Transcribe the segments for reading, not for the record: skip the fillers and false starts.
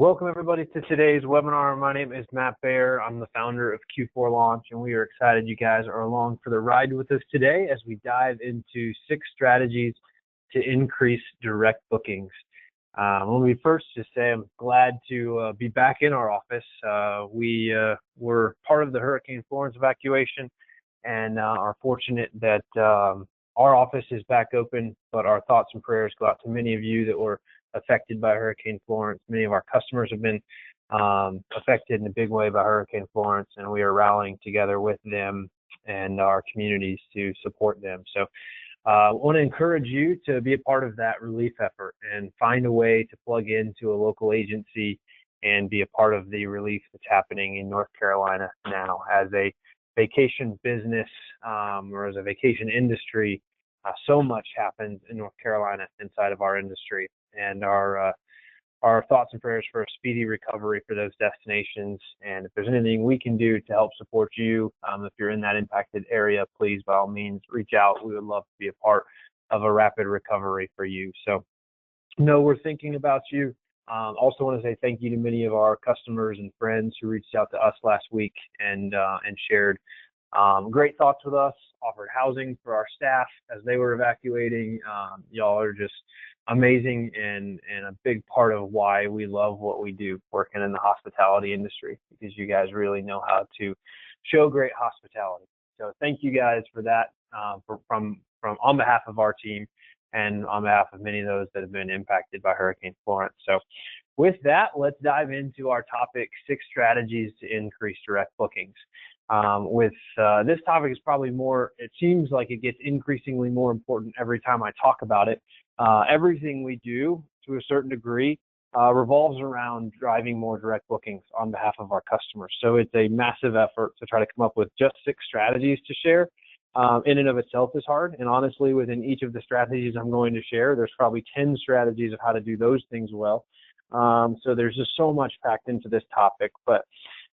Welcome everybody to today's webinar. My name is Matt Baer. I'm the founder of Q4Launch, and we are excited you guys are along for the ride with us today as we dive into 6 strategies to increase direct bookings. Let me first just say I'm glad to be back in our office. We were part of the Hurricane Florence evacuation and are fortunate that our office is back open, but our thoughts and prayers go out to many of you that were affected by Hurricane Florence. Many of our customers have been affected in a big way by Hurricane Florence, and we are rallying together with them and our communities to support them. So I want to encourage you to be a part of that relief effort and find a way to plug into a local agency and be a part of the relief that's happening in North Carolina now. As a vacation business or as a vacation industry, so much happens in North Carolina inside of our industry, and our thoughts and prayers for a speedy recovery for those destinations. And if there's anything we can do to help support you, if you're in that impacted area, please, by all means, reach out. We would love to be a part of a rapid recovery for you. So, we're thinking about you. Also want to say thank you to many of our customers and friends who reached out to us last week and shared great thoughts with us, offered housing for our staff as they were evacuating. Y'all are just amazing and a big part of why we love what we do working in the hospitality industry, because you guys really know how to show great hospitality. So thank you guys for that from on behalf of our team and on behalf of many of those that have been impacted by Hurricane Florence. So with that, let's dive into our topic, 6 strategies to increase direct bookings. This topic is probably more, it seems like it gets increasingly more important every time I talk about it. Everything we do to a certain degree revolves around driving more direct bookings on behalf of our customers. So it's a massive effort to try to come up with just 6 strategies to share. In and of itself is hard. And honestly, within each of the strategies I'm going to share, there's probably 10 strategies of how to do those things well. So there's just so much packed into this topic, but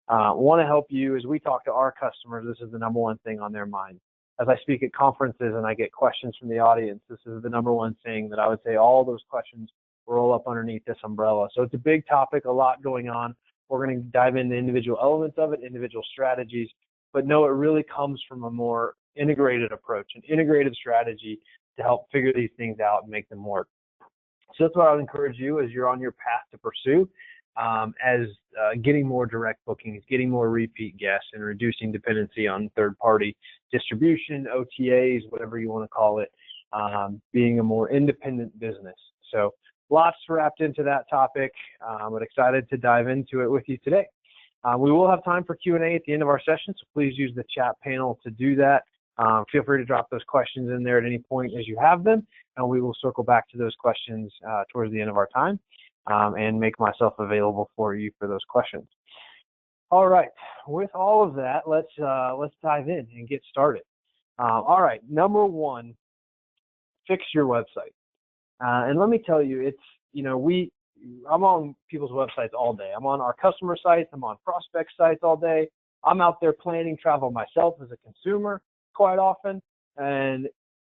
want to help you as we talk to our customers. This is the number one thing on their mind. As I speak at conferences and I get questions from the audience, this is the number one thing that I would say all those questions roll up underneath this umbrella. So it's a big topic, a lot going on. We're going to dive into individual elements of it, individual strategies, but no, it really comes from a more integrated approach, an integrated strategy to help figure these things out and make them work. So that's what I would encourage you as you're on your path to pursue, getting more direct bookings, getting more repeat guests, and reducing dependency on third-party distribution, OTAs, whatever you want to call it, being a more independent business. So lots wrapped into that topic, but excited to dive into it with you today. We will have time for Q&A at the end of our session, so please use the chat panel to do that. Feel free to drop those questions in there at any point as you have them, and we will circle back to those questions towards the end of our time and make myself available for you for those questions. All right, with all of that, let's dive in and get started. All right, number 1, fix your website. And let me tell you, it's, I'm on people's websites all day. I'm on our customer sites. I'm on prospect sites all day. I'm out there planning travel myself as a consumer quite often. And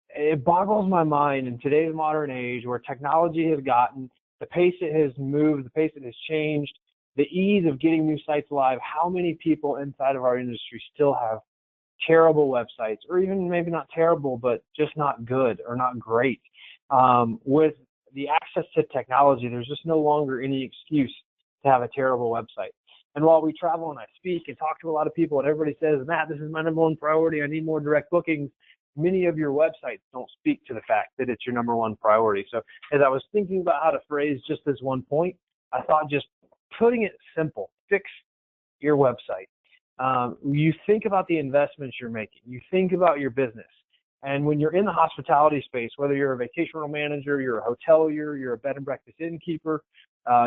it boggles my mind in today's modern age where technology has gotten, the pace it has moved, the pace it has changed, the ease of getting new sites live, how many people inside of our industry still have terrible websites, or even maybe not terrible, but just not good or not great. With the access to technology, there's just no longer any excuse to have a terrible website. And while we travel and I speak and talk to a lot of people and everybody says, Matt, this is my number 1 priority, I need more direct bookings, many of your websites don't speak to the fact that it's your number 1 priority. So as I was thinking about how to phrase just this one point, I thought just putting it simple, fix your website. You think about the investments you're making. You think about your business. And when you're in the hospitality space, whether you're a vacation rental manager, you're a hotelier, you're a bed and breakfast innkeeper,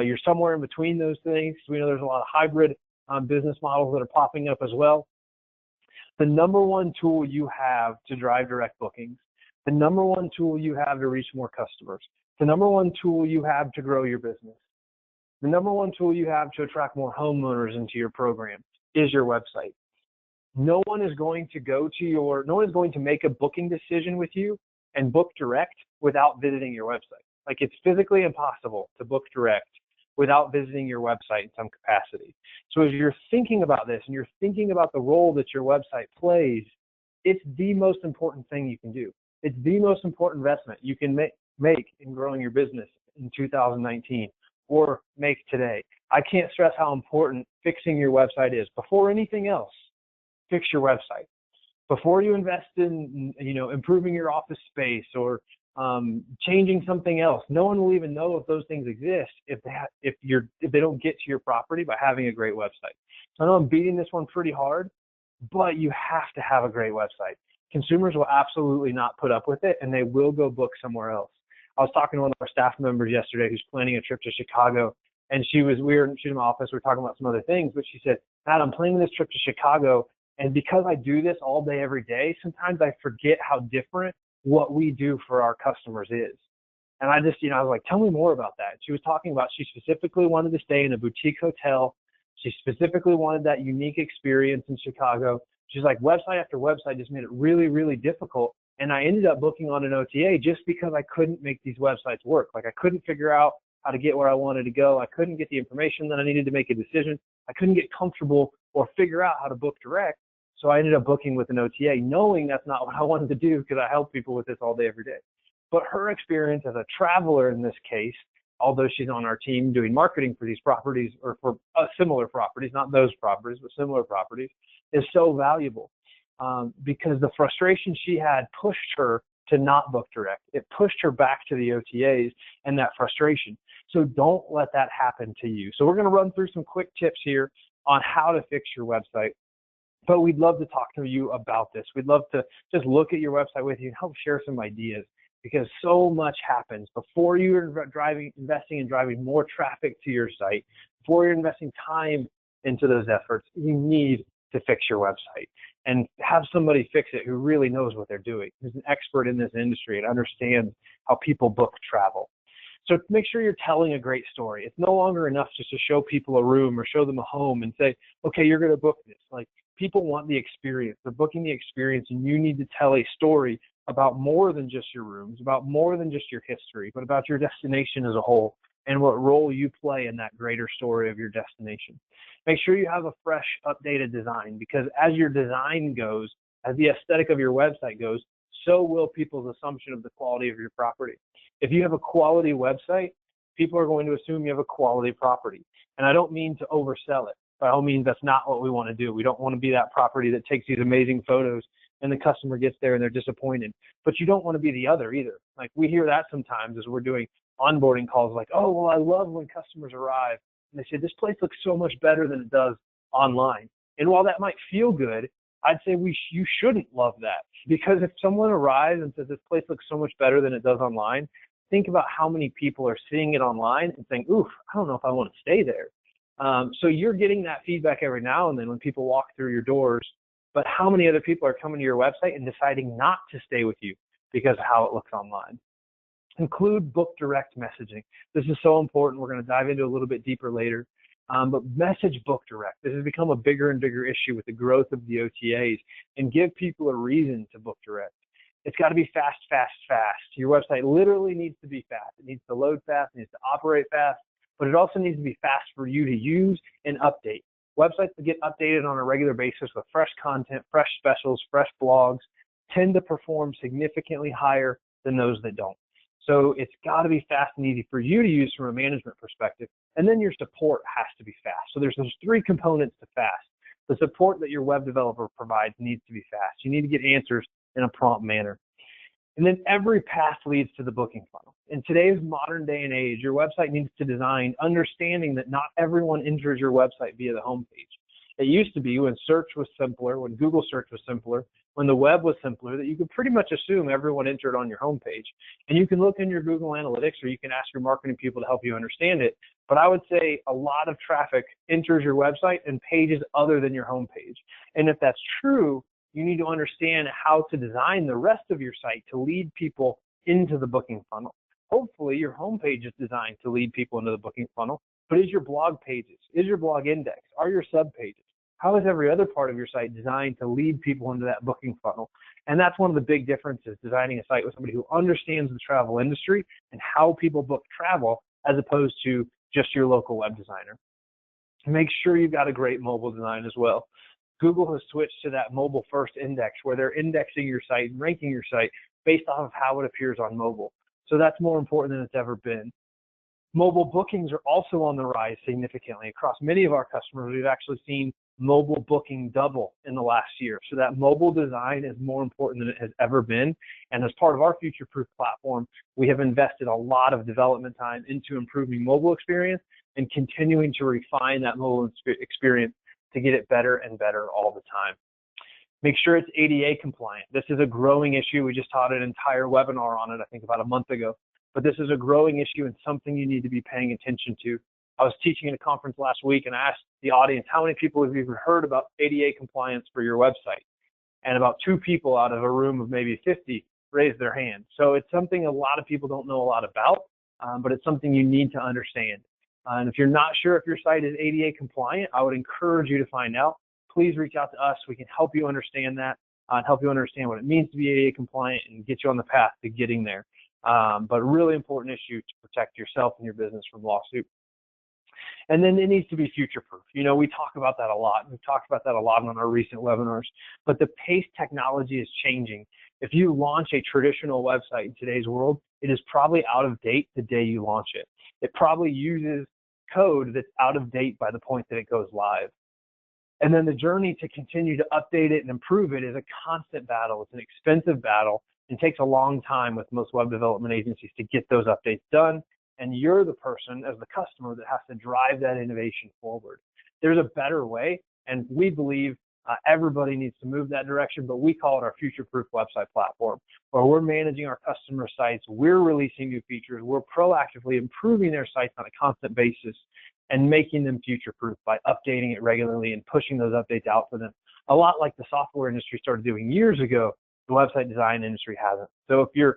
you're somewhere in between those things. We know there's a lot of hybrid business models that are popping up as well. The number 1 tool you have to drive direct bookings, the number 1 tool you have to reach more customers, the number 1 tool you have to grow your business, the number 1 tool you have to attract more homeowners into your program is your website. No one is going to make a booking decision with you and book direct without visiting your website. Like, it's physically impossible to book direct without visiting your website in some capacity. So as you're thinking about this and you're thinking about the role that your website plays, it's the most important thing you can do. It's the most important investment you can make in growing your business in 2019 or make today. I can't stress how important fixing your website is. Before anything else, fix your website. Before you invest in, improving your office space or changing something else, no one will even know if those things exist if they don't get to your property by having a great website. So I know I'm beating this one pretty hard, but you have to have a great website. Consumers will absolutely not put up with it, and they will go book somewhere else. I was talking to one of our staff members yesterday who's planning a trip to Chicago, and she's in my office. We were talking about some other things, but she said, Matt, I'm planning this trip to Chicago, and because I do this all day, every day, sometimes I forget how different what we do for our customers is. And I just, I was like, tell me more about that. She was talking about she specifically wanted to stay in a boutique hotel. She specifically wanted that unique experience in Chicago. She's like, website after website just made it really, really difficult. And I ended up booking on an OTA just because I couldn't make these websites work. Like I couldn't figure out how to get where I wanted to go. I couldn't get the information that I needed to make a decision. I couldn't get comfortable or figure out how to book direct. So I ended up booking with an OTA, knowing that's not what I wanted to do because I help people with this all day, every day. But her experience as a traveler in this case, although she's on our team doing marketing for these properties or for similar properties, not those properties, but similar properties, is so valuable because the frustration she had pushed her to not book direct. It pushed her back to the OTAs and that frustration. So don't let that happen to you. So we're going to run through some quick tips here on how to fix your website. But we'd love to talk to you about this. We'd love to just look at your website with you and help share some ideas because so much happens before you're investing in driving more traffic to your site, before you're investing time into those efforts. You need to fix your website and have somebody fix it who really knows what they're doing, who's an expert in this industry and understands how people book travel. So make sure you're telling a great story. It's no longer enough just to show people a room or show them a home and say, okay, you're going to book this. Like, people want the experience. They're booking the experience, and you need to tell a story about more than just your rooms, about more than just your history, but about your destination as a whole and what role you play in that greater story of your destination. Make sure you have a fresh, updated design because as your design goes, as the aesthetic of your website goes, so will people's assumption of the quality of your property. If you have a quality website, people are going to assume you have a quality property. And I don't mean to oversell it. By all means, that's not what we want to do. We don't want to be that property that takes these amazing photos and the customer gets there and they're disappointed. But you don't want to be the other either. Like we hear that sometimes as we're doing onboarding calls like, oh, well, I love when customers arrive. And they say, this place looks so much better than it does online. And while that might feel good, I'd say you shouldn't love that. Because if someone arrives and says, this place looks so much better than it does online, think about how many people are seeing it online and saying, oof, I don't know if I want to stay there. So you're getting that feedback every now and then when people walk through your doors, but how many other people are coming to your website and deciding not to stay with you because of how it looks online? Include book direct messaging. This is so important. We're going to dive into a little bit deeper later. But message book direct. This has become a bigger and bigger issue with the growth of the OTAs, and give people a reason to book direct. It's got to be fast, fast, fast. Your website literally needs to be fast. It needs to load fast, it needs to operate fast, but it also needs to be fast for you to use and update. Websites that get updated on a regular basis with fresh content, fresh specials, fresh blogs tend to perform significantly higher than those that don't. So it's got to be fast and easy for you to use from a management perspective. And then your support has to be fast. So there's those three components to fast. The support that your web developer provides needs to be fast. You need to get answers in a prompt manner. And then every path leads to the booking funnel. In today's modern day and age, your website needs to design understanding that not everyone enters your website via the homepage. It used to be when search was simpler, when Google search was simpler, when the web was simpler, that you could pretty much assume everyone entered on your homepage. And you can look in your Google Analytics or you can ask your marketing people to help you understand it. But I would say a lot of traffic enters your website and pages other than your homepage. And if that's true, you need to understand how to design the rest of your site to lead people into the booking funnel. Hopefully your homepage is designed to lead people into the booking funnel, but is your blog pages, is your blog index, are your sub pages? How is every other part of your site designed to lead people into that booking funnel? And that's one of the big differences, designing a site with somebody who understands the travel industry and how people book travel, as opposed to just your local web designer. Make sure you've got a great mobile design as well. Google has switched to that mobile first index where they're indexing your site and ranking your site based off of how it appears on mobile. So that's more important than it's ever been. Mobile bookings are also on the rise significantly. Across many of our customers, we've actually seen mobile booking double in the last year. So that mobile design is more important than it has ever been. And as part of our future-proof platform, we have invested a lot of development time into improving mobile experience and continuing to refine that mobile experience to get it better and better all the time. Make sure it's ADA compliant. This is a growing issue. We just taught an entire webinar on it, I think about a month ago. But this is a growing issue and something you need to be paying attention to. I was teaching at a conference last week and I asked the audience, how many people have you ever heard about ADA compliance for your website? And about 2 people out of a room of maybe 50 raised their hand. So it's something a lot of people don't know a lot about, but it's something you need to understand. And if you're not sure if your site is ADA compliant, I would encourage you to find out. Please reach out to us. We can help you understand that and help you understand what it means to be ADA compliant and get you on the path to getting there. But a really important issue to protect yourself and your business from lawsuit. And then it needs to be future-proof. You know, we talk about that a lot. We've talked about that a lot on our recent webinars. But the pace technology is changing. If you launch a traditional website in today's world, it is probably out of date the day you launch it. It probably uses code that's out of date by the point that it goes live. And then the journey to continue to update it and improve it is a constant battle. It's an expensive battle and takes a long time with most web development agencies to get those updates done. And you're the person as the customer that has to drive that innovation forward. There's a better way, and we believe everybody needs to move that direction, but we call it our future-proof website platform, where we're managing our customer sites, we're releasing new features, we're proactively improving their sites on a constant basis and making them future-proof by updating it regularly and pushing those updates out for them. A lot like the software industry started doing years ago, the website design industry hasn't. So if you're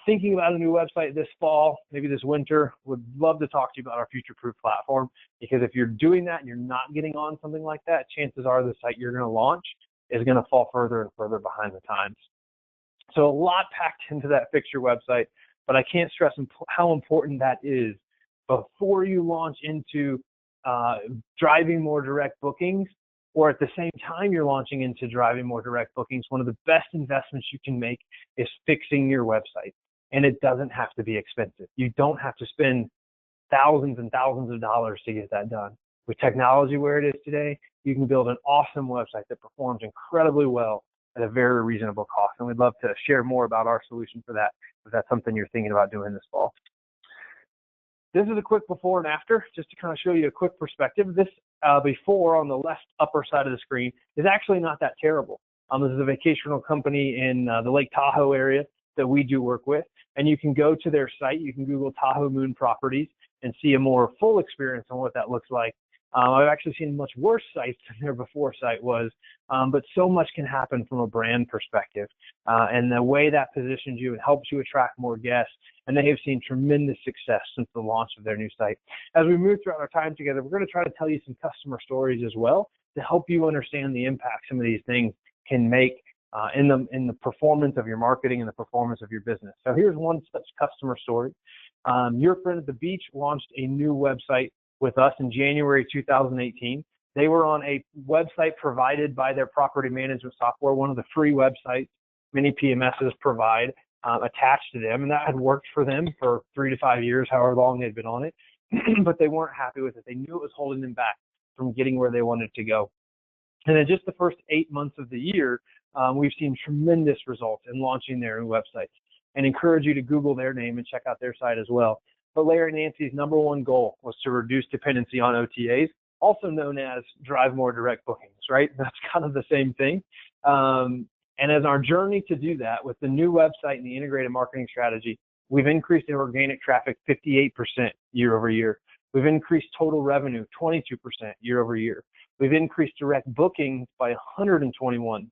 thinking about a new website this fall, maybe this winter, would love to talk to you about our future-proof platform, because if you're doing that and you're not getting on something like that, chances are the site you're going to launch is going to fall further and further behind the times. So a lot packed into that fix your website, but I can't stress how important that is before you launch into driving more direct bookings, or at the same time you're launching into driving more direct bookings. One of the best investments you can make is fixing your website. And it doesn't have to be expensive. You don't have to spend thousands and thousands of dollars to get that done. With technology where it is today, you can build an awesome website that performs incredibly well at a very reasonable cost. And we'd love to share more about our solution for that if that's something you're thinking about doing this fall. This is a quick before and after, just to kind of show you a quick perspective. This before on the left upper side of the screen is actually not that terrible. This is a vacational company in the Lake Tahoe area that we do work with. And you can go to their site, you can Google Tahoe Moon Properties and see a more full experience on what that looks like. I've actually seen much worse sites than their before site was, but so much can happen from a brand perspective. And the way that positions you, it helps you attract more guests, and they have seen tremendous success since the launch of their new site. As we move throughout our time together, we're going to try to tell you some customer stories as well to help you understand the impact some of these things can make in the performance of your marketing and the performance of your business. So here's one such customer story. Your Friend at the Beach launched a new website with us in January 2018. They were on a website provided by their property management software, one of the free websites many PMSs provide attached to them, and that had worked for them for 3 to 5 years, however long they'd been on it, but they weren't happy with it. They knew it was holding them back from getting where they wanted to go. And in just the first 8 months of the year, we've seen tremendous results in launching their new websites, and encourage you to Google their name and check out their site as well. But Larry and Nancy's #1 goal was to reduce dependency on OTAs, also known as drive more direct bookings, right? That's kind of the same thing. And as our journey to do that with the new website and the integrated marketing strategy, we've increased their organic traffic 58% year over year. We've increased total revenue 22% year over year. We've increased direct bookings by 121%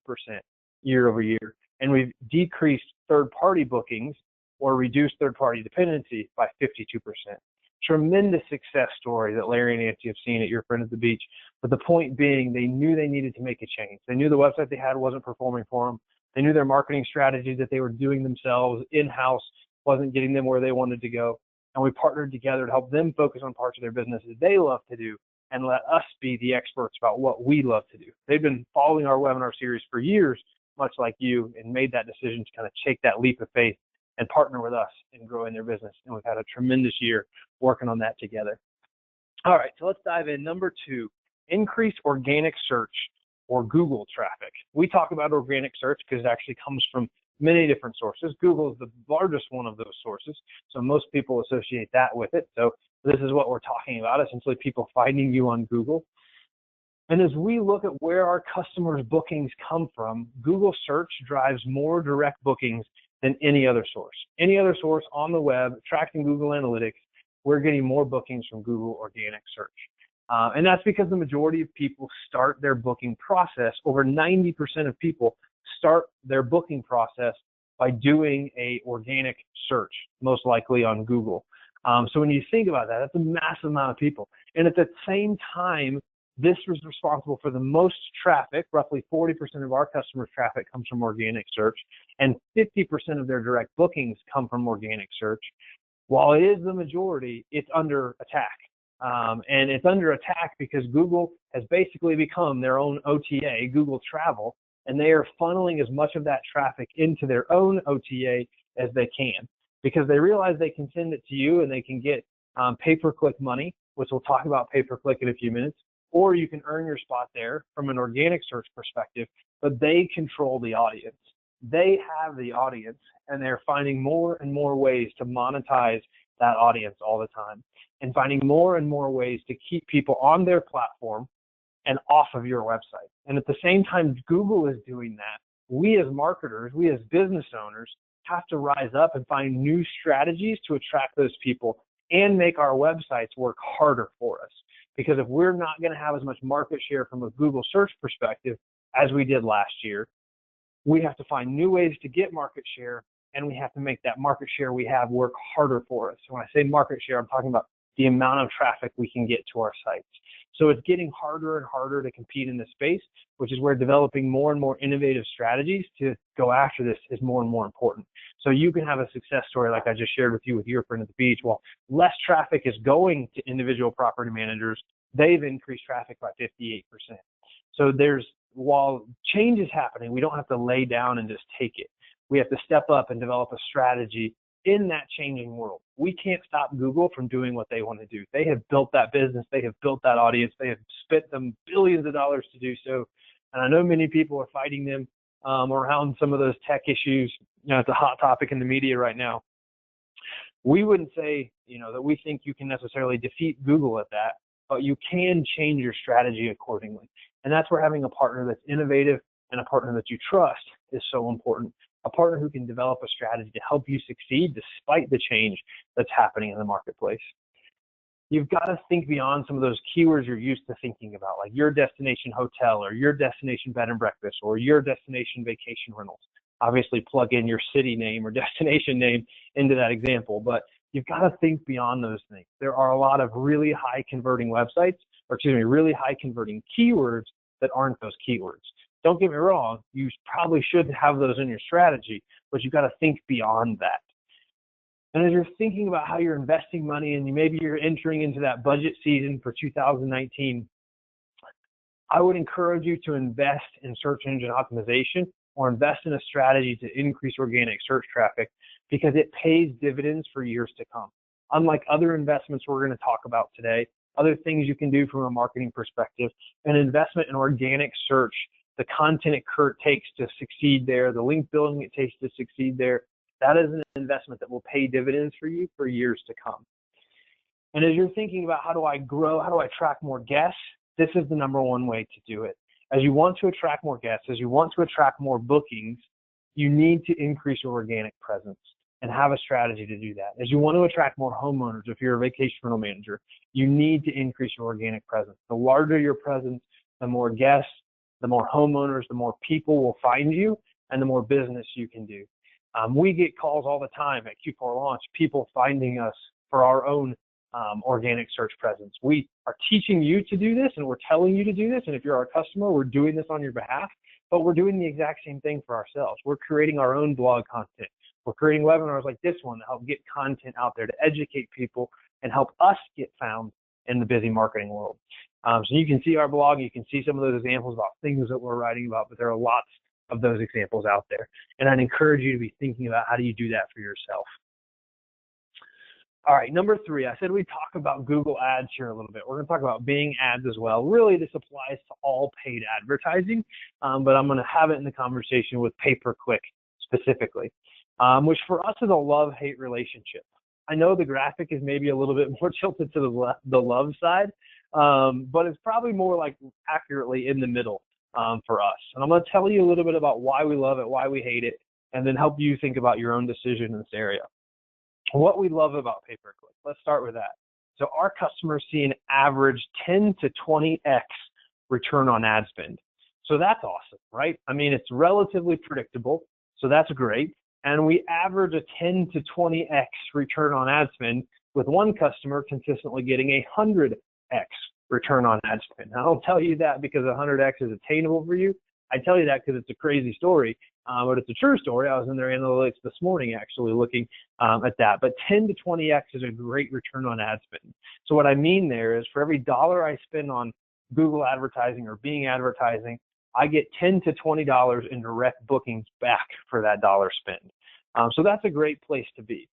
year over year. And we've decreased third-party bookings or reduced third-party dependency by 52%. Tremendous success story that Larry and Nancy have seen at Your Friend at the Beach. But the point being, they knew they needed to make a change. They knew the website they had wasn't performing for them. They knew their marketing strategy that they were doing themselves in-house wasn't getting them where they wanted to go. and we partnered together to help them focus on parts of their business that they love to do and let us be the experts about what we love to do. They've been following our webinar series for years, much like you, and made that decision to kind of take that leap of faith and partner with us in growing their business. And we've had a tremendous year working on that together. All right, so let's dive in. Number 2, increase organic search or Google traffic. We talk about organic search because it actually comes from many different sources. Google is the largest one of those sources, so most people associate that with it. So this is what we're talking about, essentially people finding you on Google. And as we look at where our customers' bookings come from, Google search drives more direct bookings than any other source. Any other source on the web, tracking Google Analytics, we're getting more bookings from Google organic search. And that's because the majority of people start their booking process. Over 90% of people start their booking process by doing a organic search, most likely on Google. So when you think about that, that's a massive amount of people. And at the same time, this was responsible for the most traffic. Roughly 40% of our customers' traffic comes from organic search, and 50% of their direct bookings come from organic search. While it is the majority, it's under attack. And it's under attack because Google has basically become their own OTA, Google Travel, and they are funneling as much of that traffic into their own OTA as they can, because they realize they can send it to you and they can get pay-per-click money, which we'll talk about pay-per-click in a few minutes, or you can earn your spot there from an organic search perspective, but they control the audience. They have the audience, and they're finding more and more ways to monetize that audience all the time, and finding more and more ways to keep people on their platform and off of your website. And at the same time Google is doing that, we as marketers, we as business owners have to rise up and find new strategies to attract those people and make our websites work harder for us. Because if we're not going to have as much market share from a Google search perspective as we did last year, we have to find new ways to get market share, and we have to make that market share we have work harder for us. So when I say market share, I'm talking about the amount of traffic we can get to our sites. So it's getting harder and harder to compete in this space, which is where developing more and more innovative strategies to go after this is more and more important. So you can have a success story like I just shared with you with your friend at the beach. While less traffic is going to individual property managers, they've increased traffic by 58%. So while change is happening, we don't have to lay down and just take it. We have to step up and develop a strategy in that changing world. We can't stop Google from doing what they want to do. They have built that business. They have built that audience. They have spent them billions of dollars to do so. And I know many people are fighting them around some of those tech issues. It's a hot topic in the media right now. We wouldn't say, that we think you can necessarily defeat Google at that, but you can change your strategy accordingly. And that's where having a partner that's innovative and a partner that you trust is so important. A partner who can develop a strategy to help you succeed despite the change that's happening in the marketplace. You've got to think beyond some of those keywords you're used to thinking about, like your destination hotel or your destination bed and breakfast or your destination vacation rentals. Obviously, plug in your city name or destination name into that example, but you've got to think beyond those things. There are a lot of really high converting websites, really high converting keywords that aren't those keywords. Don't get me wrong, you probably should have those in your strategy, but you've got to think beyond that. And as you're thinking about how you're investing money and maybe you're entering into that budget season for 2019, I would encourage you to invest in search engine optimization or invest in a strategy to increase organic search traffic, because it pays dividends for years to come. Unlike other investments we're going to talk about today, other things you can do from a marketing perspective, an investment in organic search, the content it takes to succeed there, the link building it takes to succeed there, that is an investment that will pay dividends for you for years to come. And as you're thinking about how do I grow, how do I attract more guests, this is the number one way to do it. As you want to attract more guests, as you want to attract more bookings, you need to increase your organic presence and have a strategy to do that. As you want to attract more homeowners, if you're a vacation rental manager, you need to increase your organic presence. The larger your presence, the more guests, the more homeowners, the more people will find you, and the more business you can do. We get calls all the time at Q4Launch, people finding us for our own organic search presence. We are teaching you to do this, and we're telling you to do this, and if you're our customer, we're doing this on your behalf, but we're doing the exact same thing for ourselves. We're creating our own blog content. We're creating webinars like this one to help get content out there, to educate people and help us get found in the busy marketing world. So you can see our blog, you can see some of those examples about things that we're writing about, but there are lots of those examples out there. And I'd encourage you to be thinking about how do you do that for yourself. All right, number 3, I said we'd talk about Google Ads here a little bit. We're going to talk about Bing Ads as well. Really, this applies to all paid advertising, but I'm going to have it in the conversation with pay-per-click specifically, which for us is a love-hate relationship. I know the graphic is maybe a little bit more tilted to the love side, but it's probably more like accurately in the middle for us. And I'm going to tell you a little bit about why we love it, why we hate it, and then help you think about your own decision in this area. What we love about pay-per-click, let's start with that. So our customers see an average 10 to 20x return on ad spend. So that's awesome, right? I mean, it's relatively predictable, so that's great. And we average a 10 to 20x return on ad spend, with one customer consistently getting a 100x return on ad spend. Now, I don't tell you that because 100x is attainable for you. I tell you that because it's a crazy story, but it's a true story. I was in their analytics this morning actually looking at that. But 10 to 20x is a great return on ad spend. So what I mean there is for every dollar I spend on Google advertising or Bing advertising, I get $10 to $20 in direct bookings back for that dollar spend. So that's a great place to be.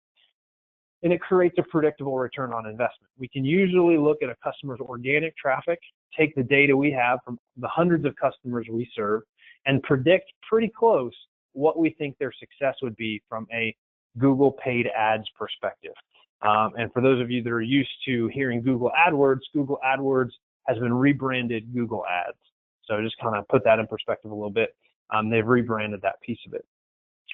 And it creates a predictable return on investment. We can usually look at a customer's organic traffic, take the data we have from the hundreds of customers we serve, and predict pretty close what we think their success would be from a Google paid ads perspective. And for those of you that are used to hearing Google AdWords has been rebranded Google Ads. So just kind of put that in perspective a little bit. They've rebranded that piece of it.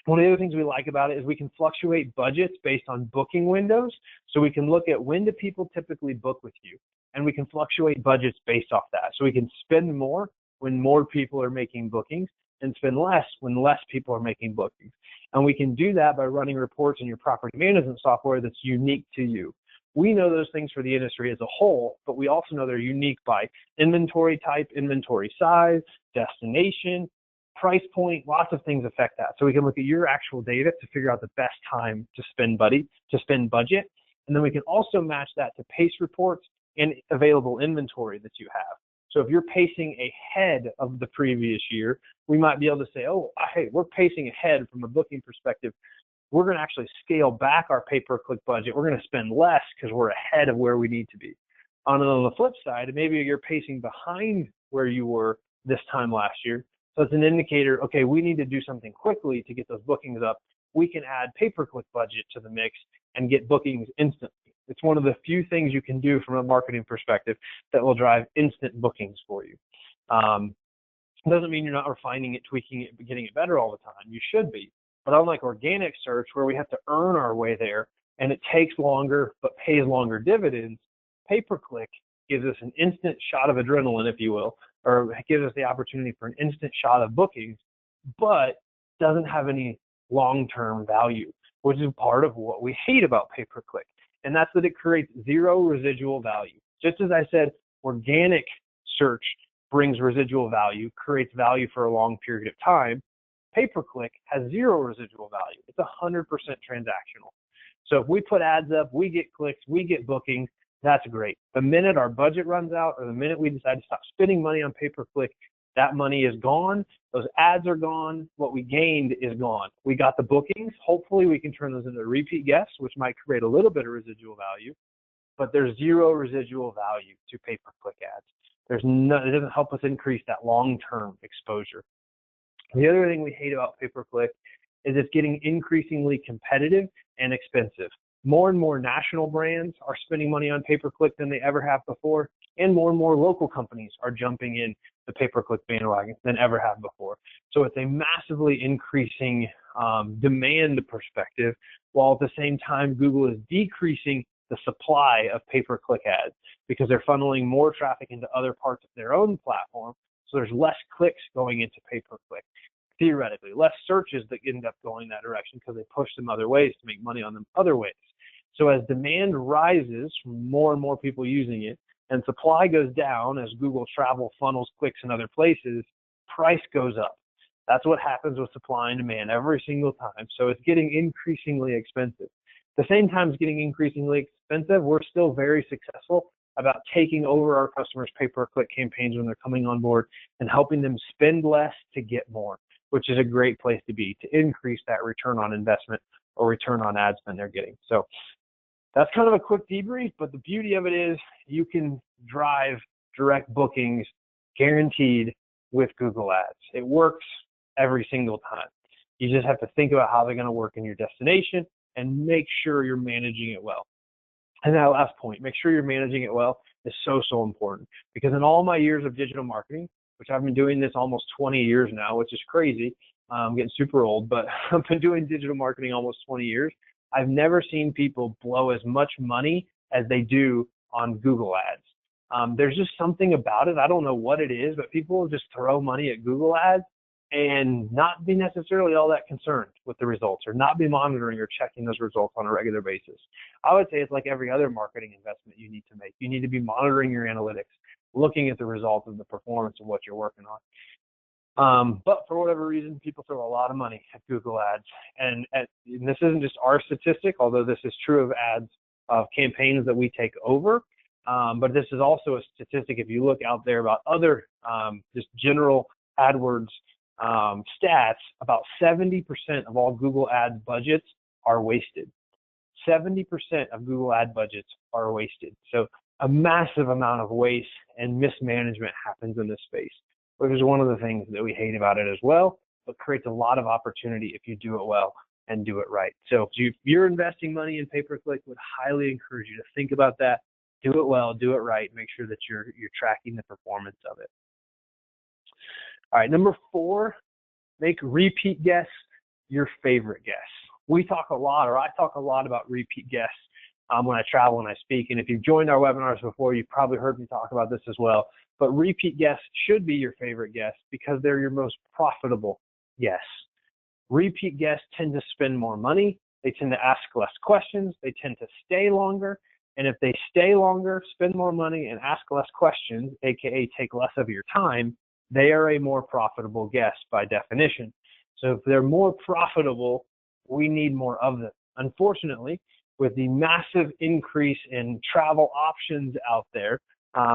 One of the other things we like about it is we can fluctuate budgets based on booking windows. So we can look at when do people typically book with you, and we can fluctuate budgets based off that. So we can spend more when more people are making bookings and spend less when less people are making bookings. And we can do that by running reports in your property management software that's unique to you. We know those things for the industry as a whole, but we also know they're unique by inventory type, inventory size, destination, price point, lots of things affect that. So we can look at your actual data to figure out the best time to spend budget. And then we can also match that to pace reports and available inventory that you have. So if you're pacing ahead of the previous year, we might be able to say, oh, hey, we're pacing ahead from a booking perspective. We're going to actually scale back our pay-per-click budget. We're going to spend less because we're ahead of where we need to be. On the flip side, maybe you're pacing behind where you were this time last year. So it's an indicator, okay, we need to do something quickly to get those bookings up. We can add pay-per-click budget to the mix and get bookings instantly. It's one of the few things you can do from a marketing perspective that will drive instant bookings for you. It doesn't mean you're not refining it, tweaking it, getting it better all the time. You should be. But unlike organic search, where we have to earn our way there and it takes longer but pays longer dividends, pay-per-click gives us an instant shot of adrenaline, if you will, or gives us the opportunity for an instant shot of bookings, but doesn't have any long-term value, which is part of what we hate about pay-per-click. And that's that it creates zero residual value. Just as I said, organic search brings residual value, creates value for a long period of time. Pay-per-click has zero residual value. It's 100% transactional. So if we put ads up, we get clicks, we get bookings, that's great. The minute our budget runs out or the minute we decide to stop spending money on pay-per-click, that money is gone. Those ads are gone. What we gained is gone. We got the bookings. Hopefully we can turn those into repeat guests, which might create a little bit of residual value, but there's zero residual value to pay-per-click ads. It doesn't help us increase that long-term exposure. The other thing we hate about pay-per-click is it's getting increasingly competitive and expensive. More and more national brands are spending money on pay-per-click than they ever have before, and more local companies are jumping in the pay-per-click bandwagon than ever have before. So it's a massively increasing demand perspective, while at the same time Google is decreasing the supply of pay-per-click ads because they're funneling more traffic into other parts of their own platform. So there's less clicks going into pay-per-click. Theoretically, less searches that end up going that direction because they push them other ways to make money on them other ways. So as demand rises from more and more people using it and supply goes down as Google travel funnels clicks in other places, price goes up. That's what happens with supply and demand every single time. So it's getting increasingly expensive. At the same time it's getting increasingly expensive, we're still very successful about taking over our customers' pay-per-click campaigns when they're coming on board and helping them spend less to get more, which is a great place to be, to increase that return on investment or return on ad spend they're getting. So that's kind of a quick debrief, but the beauty of it is you can drive direct bookings guaranteed with Google Ads. It works every single time. You just have to think about how they're going to work in your destination and make sure you're managing it well. And that last point, make sure you're managing it well, is so important, because in all my years of digital marketing, which I've been doing this almost 20 years now, which is crazy. I'm getting super old, but I've been doing digital marketing almost 20 years. I've never seen people blow as much money as they do on Google Ads. There's just something about it. I don't know what it is, but people will just throw money at Google Ads and not be necessarily all that concerned with the results, or not be monitoring or checking those results on a regular basis. I would say it's like every other marketing investment you need to make. You need to be monitoring your analytics, looking at the results of the performance of what you're working on. But for whatever reason, people throw a lot of money at Google Ads. And this isn't just our statistic, although this is true of ads, of campaigns that we take over. But this is also a statistic if you look out there about other just general AdWords stats. About 70% of all Google Ads budgets are wasted. 70% of Google Ad budgets are wasted. So a massive amount of waste and mismanagement happens in this space, which is one of the things that we hate about it as well, but creates a lot of opportunity if you do it well and do it right. So if you're investing money in pay-per-click, would highly encourage you to think about that, do it well, do it right, make sure that you're tracking the performance of it. All right, number 4, make repeat guests your favorite guests. We talk a lot, or I talk a lot about repeat guests when I travel and I speak. And if you've joined our webinars before, you've probably heard me talk about this as well. But repeat guests should be your favorite guests because they're your most profitable guests. Repeat guests tend to spend more money. They tend to ask less questions. They tend to stay longer. And if they stay longer, spend more money, and ask less questions, aka take less of your time, they are a more profitable guest by definition. So if they're more profitable, we need more of them. Unfortunately, with the massive increase in travel options out there,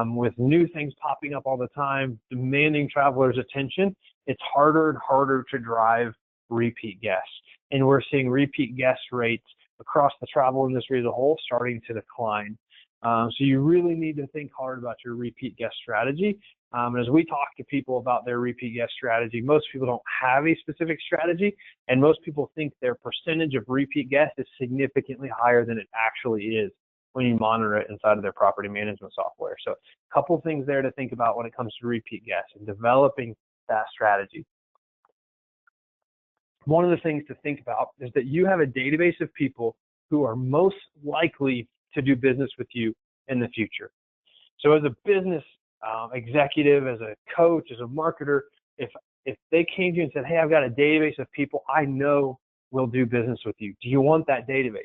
with new things popping up all the time, demanding travelers' attention, it's harder and harder to drive repeat guests. And we're seeing repeat guest rates across the travel industry as a whole starting to decline. So you really need to think hard about your repeat guest strategy. As we talk to people about their repeat guest strategy, most people don't have a specific strategy, and most people think their percentage of repeat guests is significantly higher than it actually is when you monitor it inside of their property management software. So a couple things there to think about when it comes to repeat guests and developing that strategy. One of the things to think about is that you have a database of people who are most likely to do business with you in the future. So as a business executive, as a coach, as a marketer, if they came to you and said, hey, I've got a database of people I know will do business with you, do you want that database?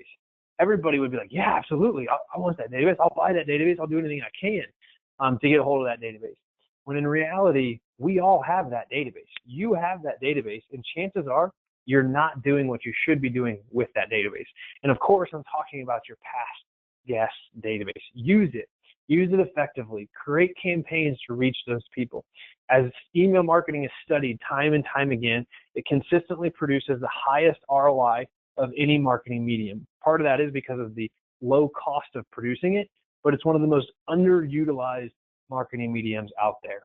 Everybody would be like, yeah, absolutely. I want that database. I'll buy that database. I'll do anything I can to get a hold of that database. When in reality, we all have that database. You have that database, and chances are you're not doing what you should be doing with that database. And of course, I'm talking about your past guest database. Use it. Use it effectively. Create campaigns to reach those people. As email marketing is studied time and time again, it consistently produces the highest ROI of any marketing medium. Part of that is because of the low cost of producing it, but it's one of the most underutilized marketing mediums out there,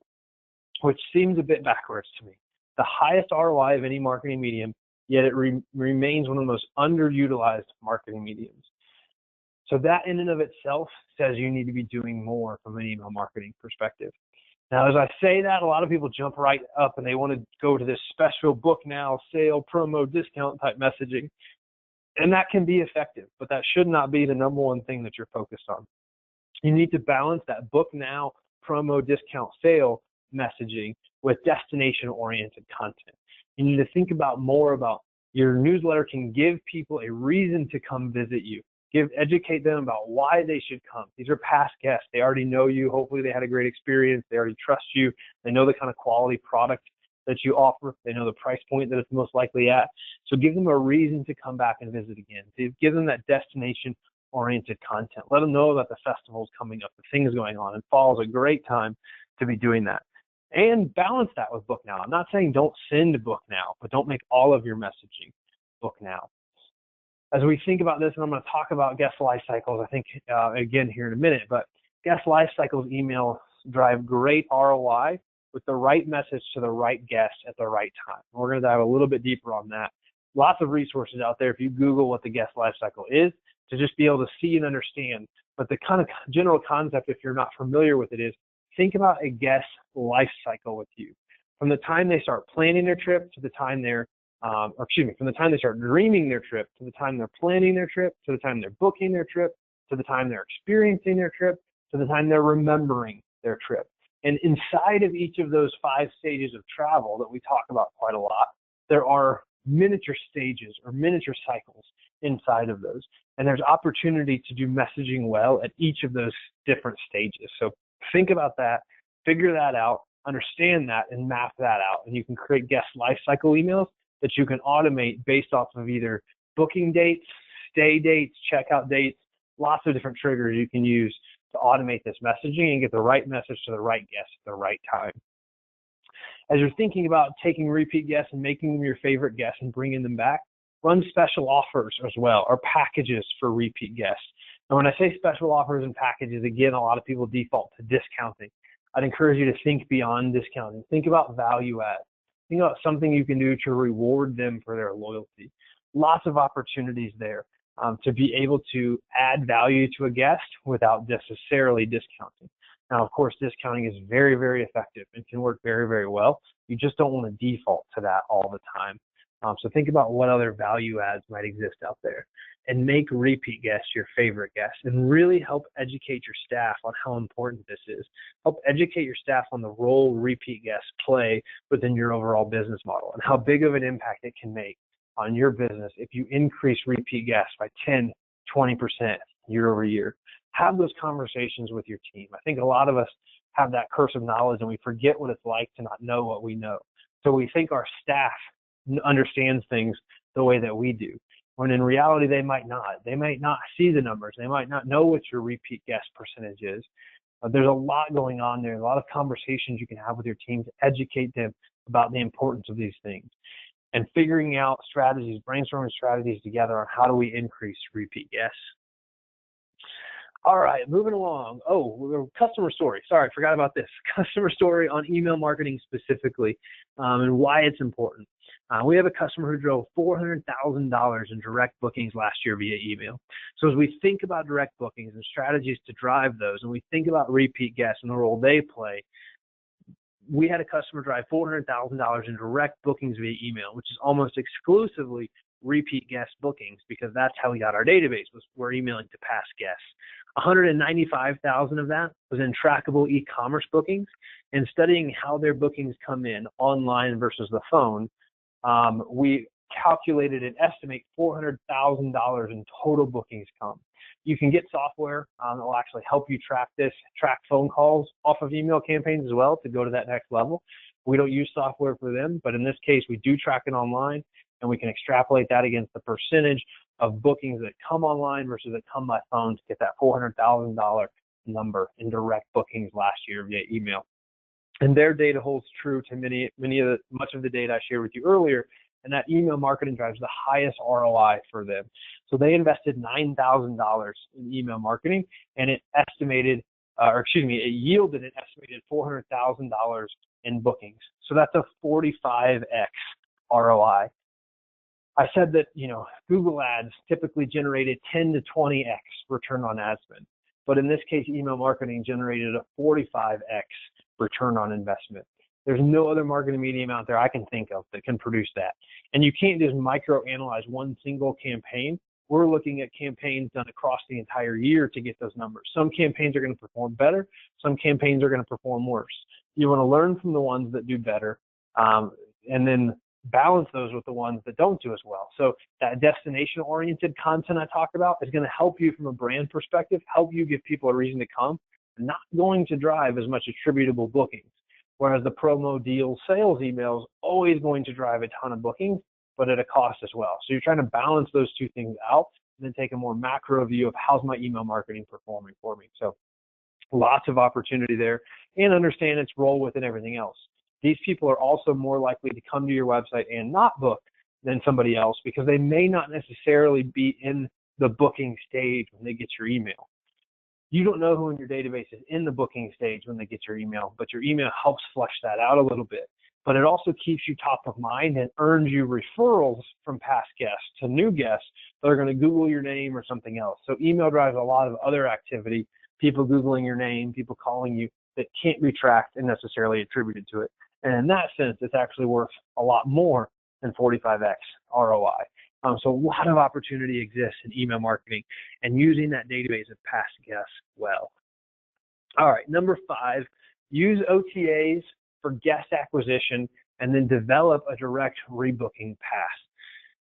which seems a bit backwards to me. The highest ROI of any marketing medium, yet it remains one of the most underutilized marketing mediums. So that in and of itself says you need to be doing more from an email marketing perspective. Now, as I say that, a lot of people jump right up and they want to go to this special book now, sale, promo, discount type messaging. And that can be effective, but that should not be the number one thing that you're focused on. You need to balance that book now, promo, discount, sale messaging with destination-oriented content. You need to think about more about your newsletter can give people a reason to come visit you. Educate them about why they should come. These are past guests. They already know you. Hopefully they had a great experience. They already trust you. They know the kind of quality product that you offer. They know the price point that it's most likely at. So give them a reason to come back and visit again. So give them that destination-oriented content. Let them know about the festivals coming up, the things going on. And fall is a great time to be doing that. And balance that with Book Now. I'm not saying don't send Book Now, but don't make all of your messaging Book Now. As we think about this, and I'm going to talk about guest life cycles, I think, again, here in a minute, but guest life cycles emails drive great ROI with the right message to the right guest at the right time. We're going to dive a little bit deeper on that. Lots of resources out there if you Google what the guest life cycle is to just be able to see and understand. But the kind of general concept, if you're not familiar with it, is think about a guest life cycle with you. From the time they start planning their trip to the time they're from the time they start dreaming their trip to the time they're planning their trip to the time they're booking their trip to the time they're experiencing their trip to the time they're remembering their trip. And inside of each of those 5 stages of travel that we talk about quite a lot, there are miniature stages or miniature cycles inside of those. And there's opportunity to do messaging well at each of those different stages. So think about that, figure that out, understand that, and map that out. And you can create guest life cycle emails that you can automate based off of either booking dates, stay dates, checkout dates, lots of different triggers you can use to automate this messaging and get the right message to the right guest at the right time. As you're thinking about taking repeat guests and making them your favorite guests and bringing them back, run special offers as well, or packages for repeat guests. And when I say special offers and packages, again, a lot of people default to discounting. I'd encourage you to think beyond discounting. Think about value add. Think about something you can do to reward them for their loyalty. Lots of opportunities there to be able to add value to a guest without necessarily discounting. Now, of course, discounting is very, very effective and can work very, very well. You just don't want to default to that all the time. So think about what other value adds might exist out there and make repeat guests your favorite guests and really help educate your staff on how important this is. Help educate your staff on the role repeat guests play within your overall business model and how big of an impact it can make on your business if you increase repeat guests by 10, 20% year over year. Have those conversations with your team. I think a lot of us have that curse of knowledge and we forget what it's like to not know what we know. So we think our staff understands things the way that we do, when in reality they might not. They might not see the numbers. They might not know what your repeat guest percentage is. There's a lot going on there, a lot of conversations you can have with your team to educate them about the importance of these things and figuring out strategies, brainstorming strategies together on how do we increase repeat guests. All right, moving along. Oh, customer story. Sorry, I forgot about this. Customer story on email marketing specifically and why it's important. We have a customer who drove $400,000 in direct bookings last year via email. So as we think about direct bookings and strategies to drive those, and we think about repeat guests and the role they play, we had a customer drive $400,000 in direct bookings via email, which is almost exclusively repeat guest bookings because that's how we got our database. We're emailing to past guests. 195,000 of that was in trackable e-commerce bookings, and studying how their bookings come in online versus the phone. We calculated and estimate $400,000 in total bookings come. You can get software that will actually help you track phone calls off of email campaigns as well to go to that next level. We don't use software for them, but in this case, we do track it online, and we can extrapolate that against the percentage of bookings that come online versus that come by phone to get that $400,000 number in direct bookings last year via email. And their data holds true to much of the data I shared with you earlier, and that email marketing drives the highest ROI for them. So they invested $9,000 in email marketing, and it yielded an estimated $400,000 in bookings. So that's a 45x ROI. I said that, Google ads typically generated 10 to 20x return on ad spend. But in this case, email marketing generated a 45x return on investment. There's no other marketing medium out there I can think of that can produce that. And you can't just micro-analyze one single campaign. We're looking at campaigns done across the entire year to get those numbers. Some campaigns are going to perform better. Some campaigns are going to perform worse. You want to learn from the ones that do better and then balance those with the ones that don't do as well. So that destination-oriented content I talked about is going to help you from a brand perspective, help you give people a reason to come, not going to drive as much attributable bookings. Whereas the promo deal sales email is always going to drive a ton of bookings, but at a cost as well. So you're trying to balance those two things out and then take a more macro view of how's my email marketing performing for me. So lots of opportunity there, and understand its role within everything else. These people are also more likely to come to your website and not book than somebody else because they may not necessarily be in the booking stage when they get your email. You don't know who in your database is in the booking stage when they get your email, but your email helps flesh that out a little bit. But it also keeps you top of mind and earns you referrals from past guests to new guests that are going to Google your name or something else. So email drives a lot of other activity, people Googling your name, people calling you, that can't be tracked and necessarily attributed to it. And in that sense, it's actually worth a lot more than 45x ROI. So a lot of opportunity exists in email marketing and using that database of past guests well. All right, number 5, use OTAs for guest acquisition and then develop a direct rebooking path.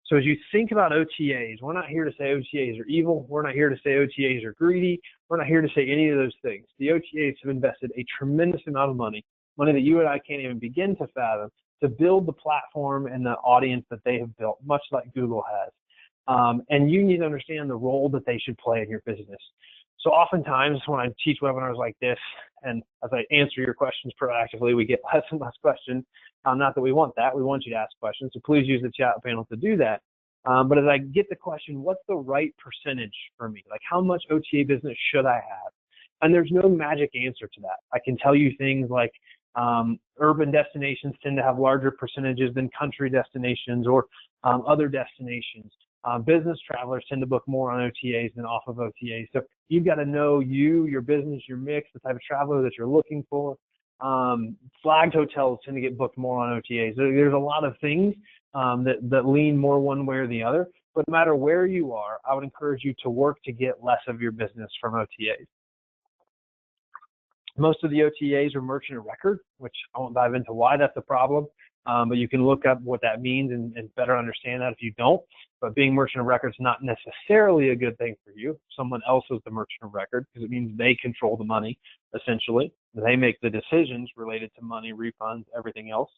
So as you think about OTAs, we're not here to say OTAs are evil. We're not here to say OTAs are greedy. We're not here to say any of those things. The OTAs have invested a tremendous amount of money that you and I can't even begin to fathom, to build the platform and the audience that they have built, much like Google has. And you need to understand the role that they should play in your business. So oftentimes when I teach webinars like this, and as I answer your questions proactively, we get less and less questions. Not that we want that. We want you to ask questions. So please use the chat panel to do that. But as I get the question, what's the right percentage for me? Like, how much OTA business should I have? And there's no magic answer to that. I can tell you things like urban destinations tend to have larger percentages than country destinations or other destinations. Business travelers tend to book more on OTAs than off of OTAs. So you've got to know your business, your mix, the type of traveler that you're looking for. Flagged hotels tend to get booked more on OTAs. There's a lot of things that lean more one way or the other. But no matter where you are, I would encourage you to work to get less of your business from OTAs. Most of the OTAs are merchant of record, which I won't dive into why that's a problem, but you can look up what that means and better understand that if you don't. But being merchant of record is not necessarily a good thing for you. Someone else is the merchant of record because it means they control the money, essentially. They make the decisions related to money, refunds, everything else.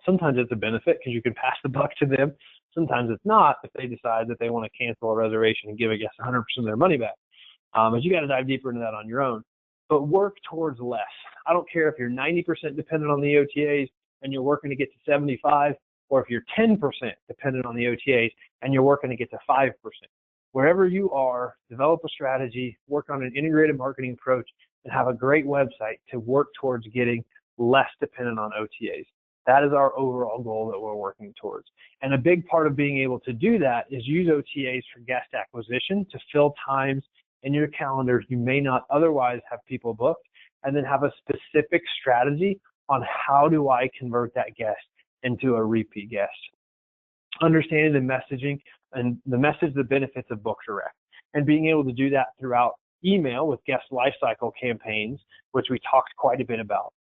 Sometimes it's a benefit because you can pass the buck to them. Sometimes it's not if they decide that they want to cancel a reservation and give a guest 100% of their money back. But you got to dive deeper into that on your own. But work towards less. I don't care if you're 90% dependent on the OTAs and you're working to get to 75, or if you're 10% dependent on the OTAs and you're working to get to 5%. Wherever you are, develop a strategy, work on an integrated marketing approach, and have a great website to work towards getting less dependent on OTAs. That is our overall goal that we're working towards. And a big part of being able to do that is use OTAs for guest acquisition to fill times in your calendar you may not otherwise have people booked, and then have a specific strategy on how do I convert that guest into a repeat guest. Understanding the messaging and the benefits of Book Direct, and being able to do that throughout email with guest lifecycle campaigns, which we talked quite a bit about,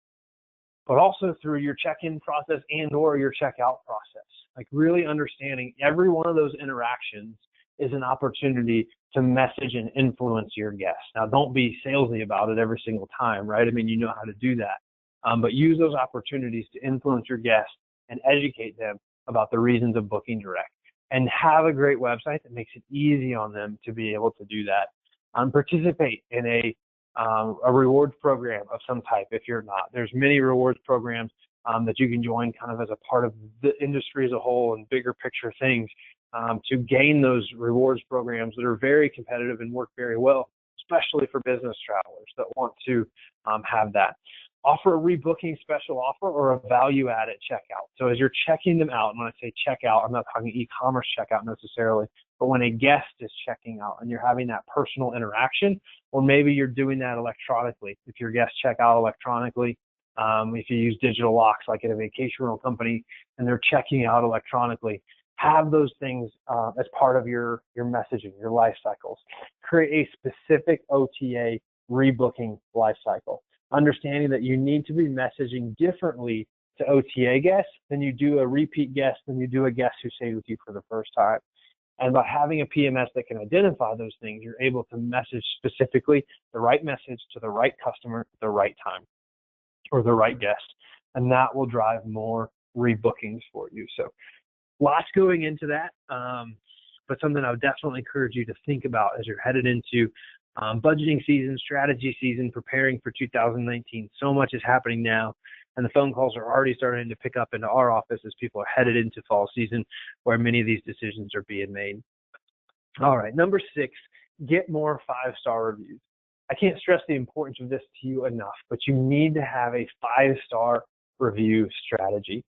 but also through your check-in process and or your checkout process. Like really understanding every one of those interactions is an opportunity to message and influence your guests. Now, don't be salesy about it every single time, right? I mean, you know how to do that. But use those opportunities to influence your guests and educate them about the reasons of booking direct. And have a great website that makes it easy on them to be able to do that. Participate in a rewards program of some type if you're not. There's many rewards programs that you can join kind of as a part of the industry as a whole and bigger picture things. To gain those rewards programs that are very competitive and work very well, especially for business travelers that want to have that. Offer a rebooking special offer or a value add at checkout. So as you're checking them out, and when I say checkout, I'm not talking e-commerce checkout necessarily, but when a guest is checking out and you're having that personal interaction, or maybe you're doing that electronically. If your guests check out electronically, if you use digital locks like at a vacation rental company and they're checking out electronically, have those things as part of your messaging, your life cycles. Create a specific OTA rebooking life cycle. Understanding that you need to be messaging differently to OTA guests than you do a repeat guest, than you do a guest who stayed with you for the first time. And by having a PMS that can identify those things, you're able to message specifically the right message to the right customer at the right time. or the right guest, and that will drive more rebookings for you. So lots going into that, but something I would definitely encourage you to think about as you're headed into budgeting season, strategy season, preparing for 2019. So much is happening now, and the phone calls are already starting to pick up into our office as people are headed into fall season where many of these decisions are being made. All right, number 6, get more 5-star reviews. I can't stress the importance of this to you enough, but you need to have a 5-star review strategy.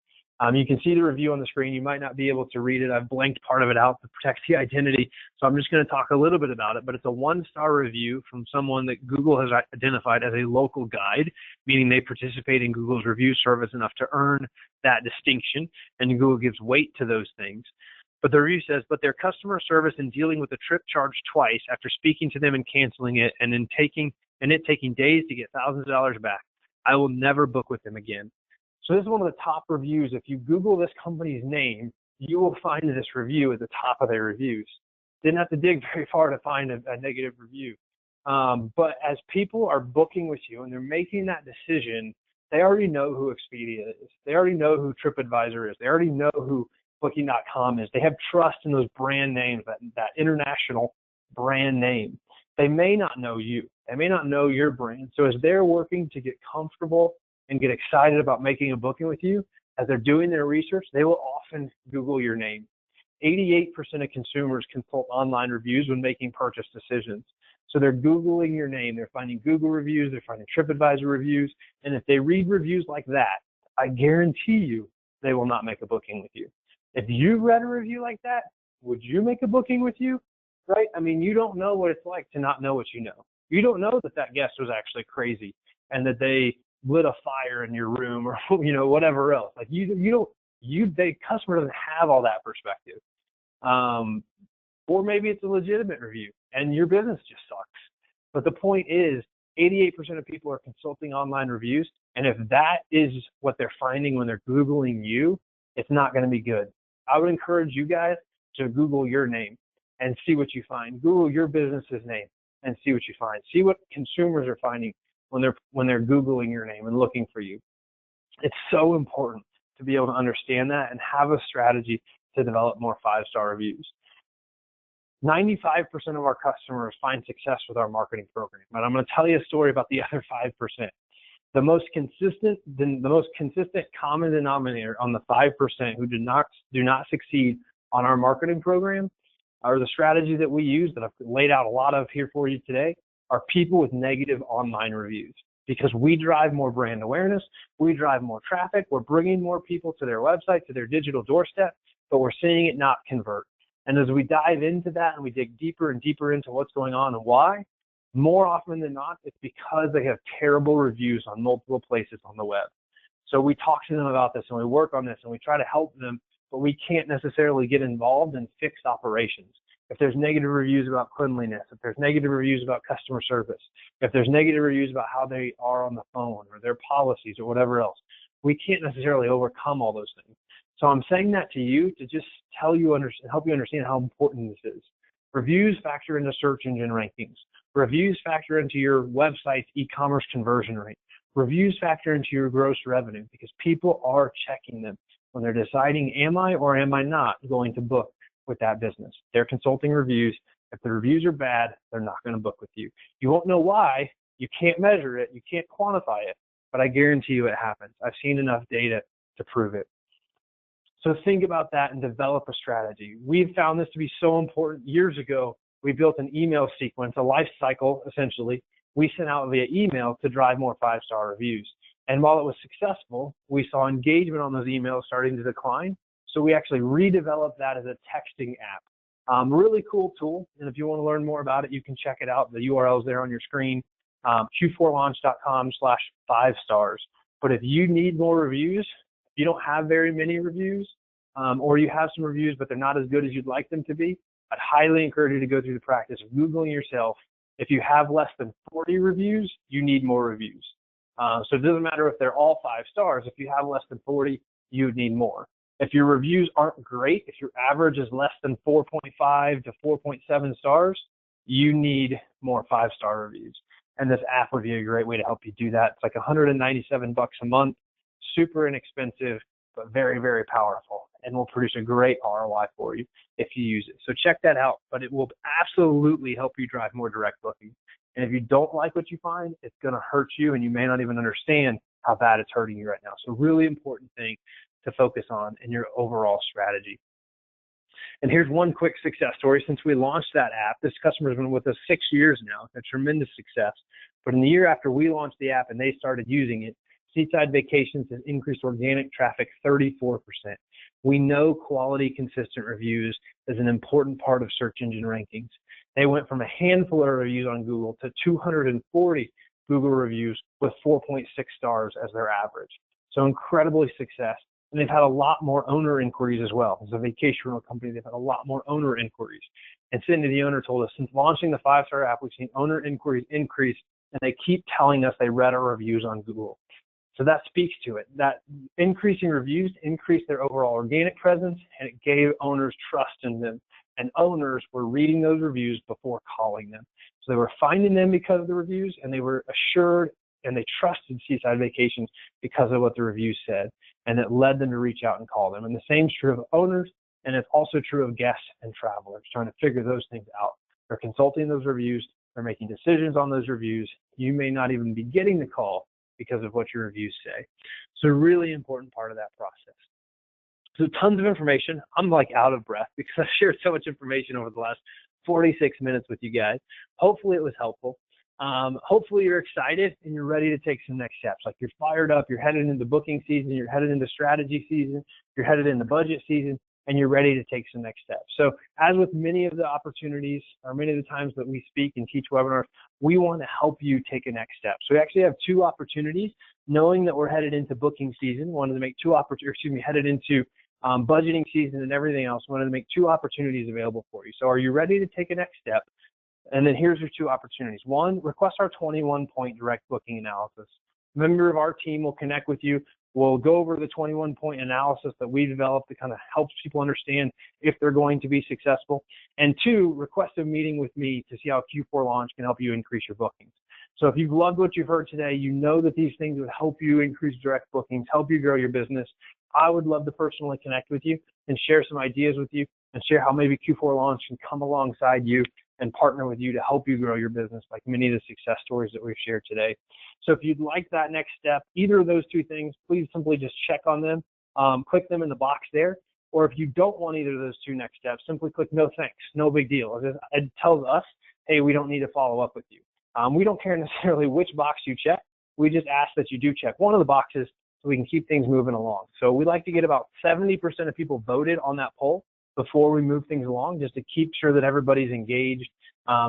You can see the review on the screen. You might not be able to read it. I've blanked part of it out to protect the identity. So I'm just going to talk a little bit about it, but it's a 1-star review from someone that Google has identified as a local guide, meaning they participate in Google's review service enough to earn that distinction, and Google gives weight to those things. But the review says, but their customer service in dealing with a trip charged twice after speaking to them and canceling it, and it taking days to get thousands of dollars back, I will never book with them again. So this is one of the top reviews. If you Google this company's name, you will find this review at the top of their reviews. Didn't have to dig very far to find a negative review. But as people are booking with you and they're making that decision, they already know who Expedia is. They already know who TripAdvisor is. They already know who Booking.com is. They have trust in those brand names, that international brand name. They may not know you. They may not know your brand. So as they're working to get comfortable and get excited about making a booking with you, as they're doing their research, they will often Google your name. 88% of consumers consult online reviews when making purchase decisions. So they're Googling your name. They're finding Google reviews. They're finding TripAdvisor reviews. And if they read reviews like that, I guarantee you they will not make a booking with you. If you read a review like that, would you make a booking with you? Right? I mean, you don't know what it's like to not know what you know. You don't know that guest was actually crazy and that they lit a fire in your room or, whatever else. Like the customer doesn't have all that perspective. Or maybe it's a legitimate review and your business just sucks. But the point is 88% of people are consulting online reviews. And if that is what they're finding when they're Googling you, it's not going to be good. I would encourage you guys to Google your name and see what you find. Google your business's name and see what you find. See what consumers are finding when they're Googling your name and looking for you. It's so important to be able to understand that and have a strategy to develop more 5-star reviews. 95% of our customers find success with our marketing program. And I'm going to tell you a story about the other 5%. The most consistent common denominator on the 5% who do not succeed on our marketing program, or the strategy that we use that I've laid out a lot of here for you today, are people with negative online reviews. Because we drive more brand awareness, we drive more traffic, we're bringing more people to their website, to their digital doorstep, but we're seeing it not convert. And as we dive into that and we dig deeper and deeper into what's going on and why, more often than not, it's because they have terrible reviews on multiple places on the web. So we talk to them about this and we work on this and we try to help them, but we can't necessarily get involved in fixed operations. If there's negative reviews about cleanliness, if there's negative reviews about customer service, if there's negative reviews about how they are on the phone or their policies or whatever else, we can't necessarily overcome all those things. So I'm saying that to you to just help you understand how important this is. Reviews factor into search engine rankings. Reviews factor into your website's e-commerce conversion rate. Reviews factor into your gross revenue because people are checking them when they're deciding, am I or am I not going to book with that business? They're consulting reviews. If the reviews are bad, they're not going to book with you. You won't know why. You can't measure it. You can't quantify it, but I guarantee you it happens. I've seen enough data to prove it. So think about that and develop a strategy. We've found this to be so important. Years ago, we built an email sequence, a life cycle, essentially. We sent out via email to drive more 5-star reviews. And while it was successful, we saw engagement on those emails starting to decline. So we actually redeveloped that as a texting app. Really cool tool. And if you want to learn more about it, you can check it out. The URL is there on your screen, Q4Launch.com/5stars. But if you need more reviews, if you don't have very many reviews, or you have some reviews, but they're not as good as you'd like them to be, I'd highly encourage you to go through the practice of Googling yourself. If you have less than 40 reviews, you need more reviews. So it doesn't matter if they're all 5 stars. If you have less than 40, you would need more. If your reviews aren't great, if your average is less than 4.5 to 4.7 stars, you need more 5-star reviews. and this app would be a great way to help you do that. It's like $197 a month, super inexpensive, but very, very powerful, and will produce a great ROI for you if you use it. So check that out, but it will absolutely help you drive more direct bookings. And if you don't like what you find, it's going to hurt you, and you may not even understand how bad it's hurting you right now. So really important thing to focus on in your overall strategy. And here's one quick success story. Since we launched that app, this customer's been with us 6 years now, a tremendous success. But in the year after we launched the app and they started using it, Seaside Vacations has increased organic traffic 34%. We know quality, consistent reviews is an important part of search engine rankings. They went from a handful of reviews on Google to 240 Google reviews with 4.6 stars as their average. So incredibly success. And they've had a lot more owner inquiries as well. As a vacation rental company, they've had a lot more owner inquiries. And Cindy, the owner, told us, since launching the 5-star app, we've seen owner inquiries increase, and they keep telling us they read our reviews on Google. So that speaks to it. That increasing reviews increased their overall organic presence, and it gave owners trust in them. And owners were reading those reviews before calling them. So they were finding them because of the reviews, and they were assured and they trusted Seaside Vacations because of what the reviews said. And it led them to reach out and call them. And the same is true of owners, and it's also true of guests and travelers trying to figure those things out. They're consulting those reviews. They're making decisions on those reviews. You may not even be getting the call because of what your reviews say. So really important part of that process. So tons of information. I'm like out of breath because I've shared so much information over the last 46 minutes with you guys. Hopefully it was helpful. Hopefully you're excited and you're ready to take some next steps. Like you're fired up, you're headed into booking season, you're headed into strategy season, you're headed into budget season, and you're ready to take some next steps. So as with many of the opportunities or many of the times that we speak and teach webinars, we want to help you take a next step. So we actually have 2 opportunities, knowing that we're headed into booking season, wanted to make 2 opportunities, headed into budgeting season and everything else, wanted to make 2 opportunities available for you. So are you ready to take a next step? And then here's your 2 opportunities. 1, request our 21-point direct booking analysis. A member of our team will connect with you. We'll go over the 21-point analysis that we developed that kind of helps people understand if they're going to be successful. And 2, request a meeting with me to see how Q4 Launch can help you increase your bookings. So if you've loved what you've heard today, you know that these things would help you increase direct bookings, help you grow your business. I would love to personally connect with you and share some ideas with you and share how maybe Q4 Launch can come alongside you and partner with you to help you grow your business, like many of the success stories that we've shared today. So if you'd like that next step, either of those 2 things, please simply just check on them, click them in the box there. Or if you don't want either of those 2 next steps, simply click no thanks, no big deal. It tells us, hey, we don't need to follow up with you. We don't care necessarily which box you check. We just ask that you do check one of the boxes so we can keep things moving along. So we like to get about 70% of people voted on that poll before we move things along, just to keep sure that everybody's engaged,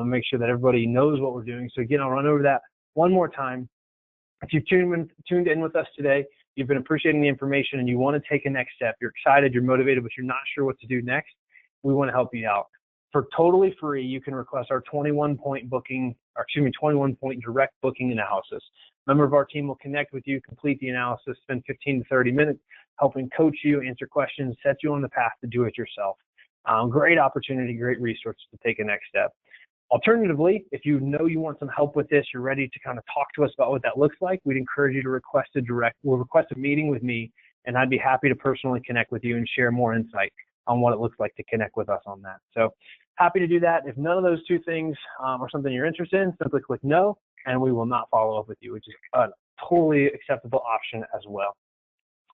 make sure that everybody knows what we're doing. So again, I'll run over that one more time. If you've tuned in with us today, you've been appreciating the information and you want to take a next step, you're excited, you're motivated, but you're not sure what to do next, we want to help you out. For totally free, you can request our 21-point direct booking analysis. A member of our team will connect with you, complete the analysis, spend 15 to 30 minutes helping coach you, answer questions, set you on the path to do it yourself. Great opportunity, great resource to take a next step. Alternatively, if you know you want some help with this, you're ready to kind of talk to us about what that looks like, we'd encourage you to request a meeting with me, and I'd be happy to personally connect with you and share more insight on what it looks like to connect with us on that. So happy to do that. If none of those 2 things are something you're interested in, simply click no, and we will not follow up with you, which is a totally acceptable option as well.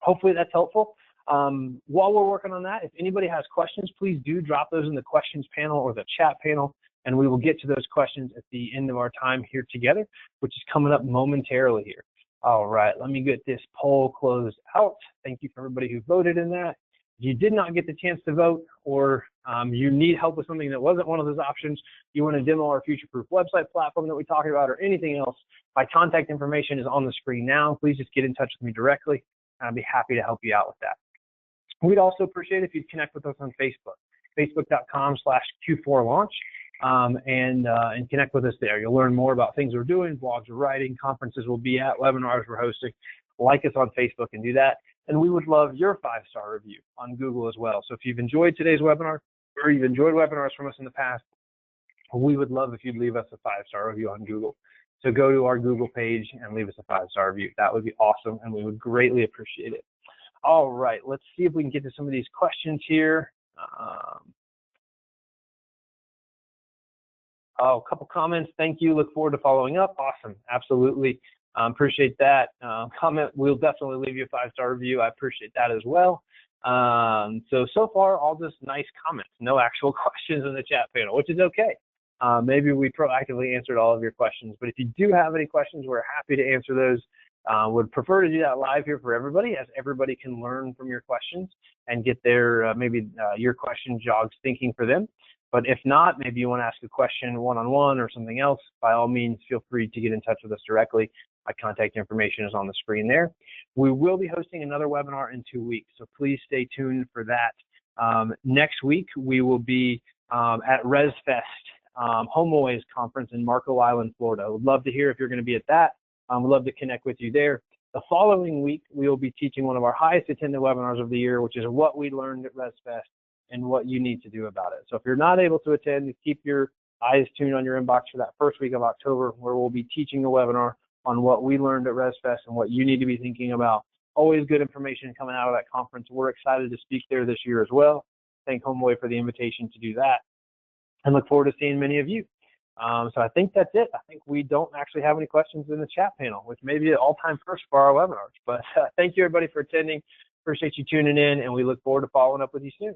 Hopefully that's helpful. While we're working on that, if anybody has questions, please do drop those in the questions panel or the chat panel, and we will get to those questions at the end of our time here together, which is coming up momentarily here. All right, let me get this poll closed out. Thank you for everybody who voted in that. If you did not get the chance to vote, or you need help with something that wasn't one of those options, you want to demo our future-proof website platform that we talked about, or anything else, my contact information is on the screen now. Please just get in touch with me directly, and I'd be happy to help you out with that. We'd also appreciate if you'd connect with us on Facebook, facebook.com/Q4Launch, and connect with us there. You'll learn more about things we're doing, blogs we're writing, conferences we'll be at, webinars we're hosting. Like us on Facebook and do that. And we would love your 5-star review on Google as well. So if you've enjoyed today's webinar, or you've enjoyed webinars from us in the past, we would love if you'd leave us a 5-star review on Google. So go to our Google page and leave us a 5-star review. That would be awesome, and we would greatly appreciate it. All right, let's see if we can get to some of these questions here. A couple comments. Thank you. Look forward to following up. Awesome. Absolutely. Appreciate that. Comment. We'll definitely leave you a 5-star review. I appreciate that as well. So far, all just nice comments. No actual questions in the chat panel, which is okay. Maybe we proactively answered all of your questions, but if you do have any questions, we're happy to answer those. Would prefer to do that live here for everybody, as everybody can learn from your questions and get their, maybe your question jogs thinking for them. But if not, maybe you want to ask a question one-on-one or something else, by all means, feel free to get in touch with us directly. My contact information is on the screen there. We will be hosting another webinar in 2 weeks, so please stay tuned for that. Next week, we will be at ResFest, HomeAways Conference in Marco Island, Florida. Would love to hear if you're going to be at that. We'd love to connect with you there. The following week, we will be teaching one of our highest attended webinars of the year, which is what we learned at ResFest and what you need to do about it. So if you're not able to attend, keep your eyes tuned on your inbox for that first week of October, where we'll be teaching a webinar on what we learned at ResFest and what you need to be thinking about. Always good information coming out of that conference. We're excited to speak there this year as well. Thank HomeAway for the invitation to do that, and look forward to seeing many of you. So I think that's it. I think we don't actually have any questions in the chat panel, which may be an all-time first for our webinars. But thank you, everybody, for attending. Appreciate you tuning in, and we look forward to following up with you soon.